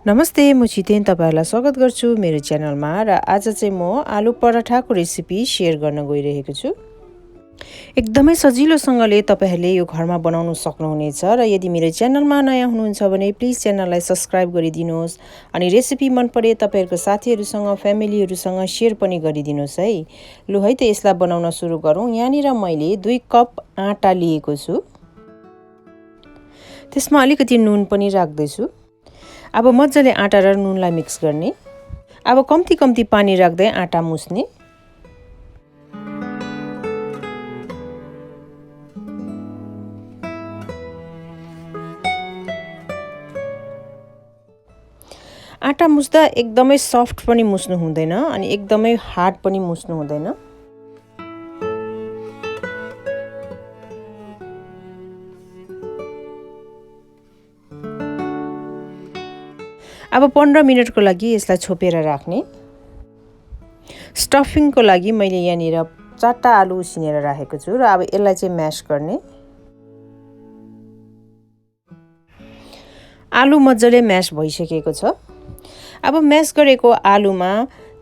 नमस्ते, म छितेन तपाईहरुलाई स्वागत गर्छु मेरो च्यानलमा र आज चाहिँ म आलु पराठाको रेसिपी शेयर गर्न गइरहेको छु। एकदमै सजिलोसँगले तपाईहरुले यो घरमा बनाउन सक्नुहुनेछ र यदि मेरो च्यानलमा नयाँ हुनुहुन्छ भने प्लिज च्यानललाई सब्स्क्राइब गरिदिनुहोस् अनि रेसिपी मन परे तपाईहरुको साथीहरुसँग फ्यामिलीहरुसँग शेयर पनि गरिदिनुहोस् है। लु है त यसलाई बनाउन सुरु गरौँ। यहाँनिर मैले 2 कप आटा लिएको छु। त्यसमा अलिकति नुन पनि राख्दै छु। अब मज्जाले आटा र नुनलाई मिक्स गर्ने। अब कम्ती पानी राख्दै आटा मुस्ने। आटा मुस्दा एकदमै सफ्ट पनि मुस्नु हुँदैन अनि एकदमै हार्ड पनि मुस्नु हुँदैन। अब 15 मिनेटको लागि यसलाई छोपेर राख्ने। स्टफिङको लागि मैले यहाँनिर 4टा आलु उसिनेर राखेको छु र अब यसलाई चाहिँ म्याश गर्ने। आलु मज्जाले म्याश भइसकेको छ। अब म्याश गरेको आलुमा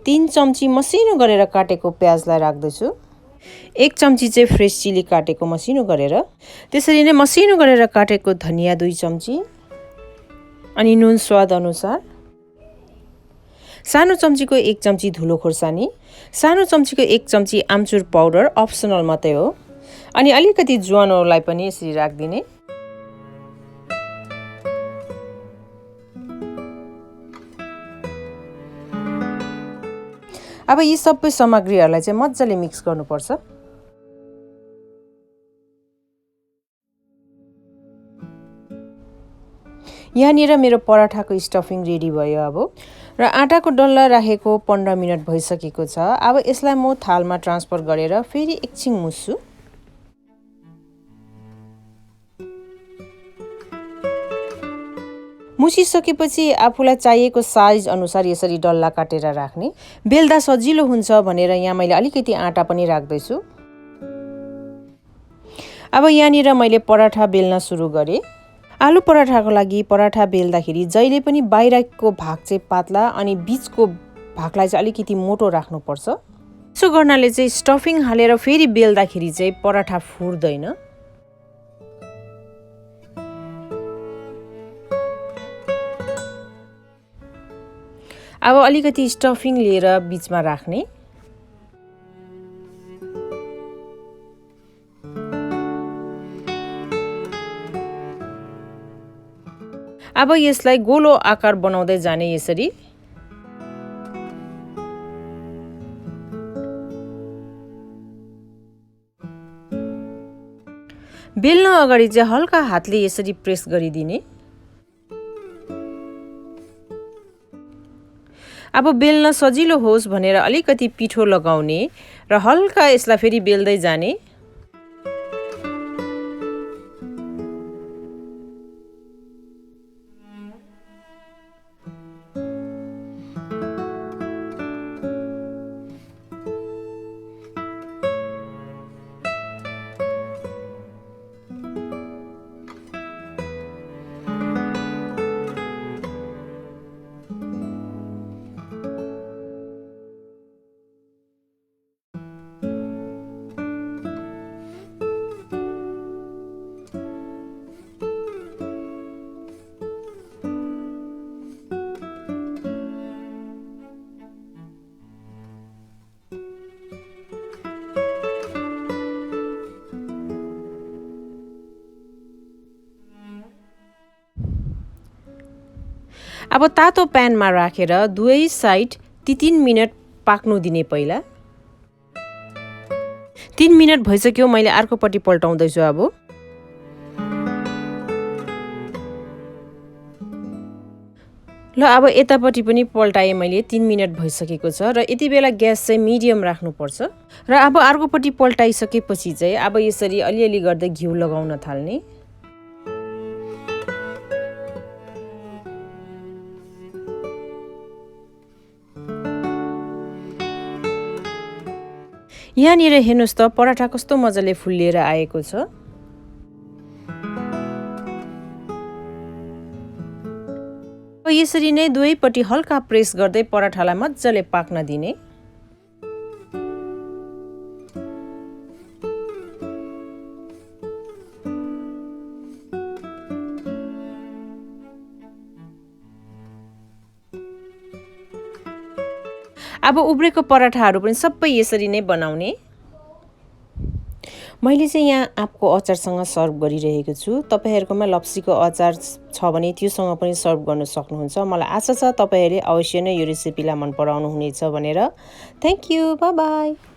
3 चम्ची मसिनो गरेर काटेको प्याजलाई राख्दै छु। 1 चम्ची चाहिँ फ्रेश चिली काटेको मसिनो गरेर, त्यसरी नै मसिनो गरेर काटेको धनिया 2 चम्ची अनि नुन स्वाद अनुसार। सानो चम्चीको 1 चम्ची धुलो खोर्सानी, सानो चम्चीको 1 चम्ची आमचुर पाउडर अप्सनल मात्रै हो अनि अलिकति ज्वानोलाई पनि यसरी राख्दिने। अब यी सबै सामग्रीहरुलाई चाहिँ मज्जाले मिक्स गर्नुपर्छ। यहाँनिर मेरो पराठाको स्टफिङ रेडी भयो अब र आटाको डल्ला राखेको 15 मिनेट भइसकेको छ। अब यसलाई म थालमा ट्रान्सफर गरेर फेरि एकछिन मुस्छु। मुसिसकेपछि आफूलाई चाहिएको साइज अनुसार यसरी डल्ला काटेर राख्ने। बेल्दा सजिलो हुन्छ भनेर यहाँ मैले अलिकति आटा पनि राख्दै छु। अब यहाँनिर मैले पराठा बेल्न सुरु गरे। आलु पराठाको लागि पराठा बेल्दाखेरि जहिले पनि बाहिरको भाग चाहिँ पातला अनि बीचको भागलाई चाहिँ अलिकति मोटो राख्नुपर्छ। यसो गर्नाले चाहिँ स्टफिङ हालेर फेरि बेल्दाखेरि चाहिँ पराठा फुर्दैन। अब अलिकति स्टफिङ लिएर बीचमा राख्ने। अब यसलाई गोलो आकार बनाउँदै जाने यसरी। बेल्न अगाडि चाहिँ हल्का हातले यसरी प्रेस गरिदिने। अब बेल्न सजिलो होस् भनेर अलिकति पिठो लगाउने र हल्का यसलाई फेरि बेल्दै जाने। अब तातो प्यानमा राखेर दुवै साइड 3 मिनेट पाक्नु दिने। पहिला 3 मिनेट भइसक्यो, मैले अर्कोपट्टि पल्टाउँदै छु। अब ल अब यतापट्टि पनि पल्टाए मैले। 3 मिनेट भइसकेको छ र यति बेला ग्यास चाहिँ मिडियम राख्नुपर्छ र अब अर्कोपट्टि पल्टाइसकेपछि चाहिँ अब यसरी अलिअलि गर्दै घिउ लगाउन थाल्ने। यहाँनिर हेर्नुस् त पराठा कस्तो मजाले फुल्लिएर आएको छ। यसरी नै दुवैपट्टि हल्का प्रेस गर्दै पराठालाई मजाले पाक्न दिने। अब उब्रेको पराठाहरू पनि सबै यसरी नै बनाउने। मैले चाहिँ यहाँ आँपको अचारसँग सर्भ गरिरहेको छु। तपाईहरुकोमा लप्सीको अचार छ भने त्योसँग पनि सर्भ गर्न सक्नुहुन्छ। मलाई आशा छ तपाईहरुले अवश्य नै यो रेसिपीलाई मन पराउनु हुनेछ भनेर। Thank you, bye bye.